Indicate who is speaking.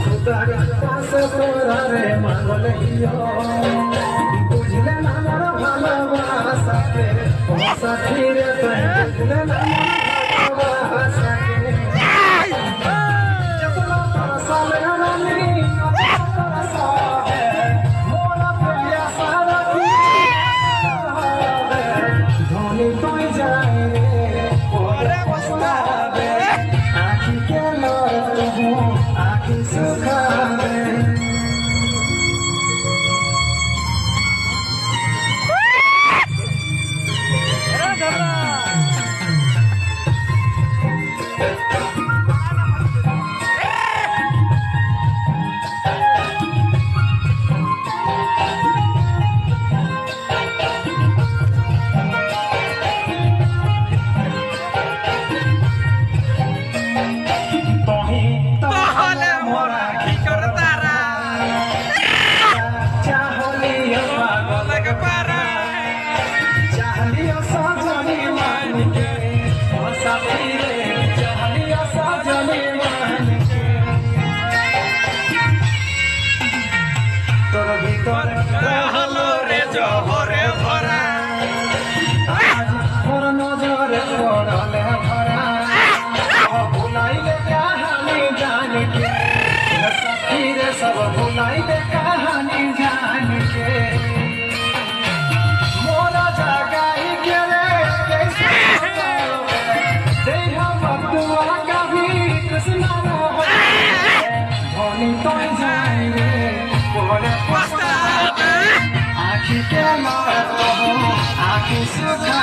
Speaker 1: খুদার পাশে তোরারে মাগল বুঝলে না আমার ভালোবাসাকে সাথীরে বুঝলে না ভালোবাসাকে যতনা সালে রানী মোরা প্রিয়া সারা কি ধনী তুই যাই রে ওরে বসতাবে আখি কে লড়বো আখি সুখাবে তোর ভিতর হলো রে জহরে ভরা আজ তোর নজরে পড়লে ভরা ভুলাইলে কাহানি জানি কে সাথী রে সব ভুলাইলে কাহানি জানি কে মোরা জাগাই কে রে कैसे देहा बदुआ कभी कृष्णा धनी तो जाए रे पोरे पस्तावे आखी के मारो आखी सुखा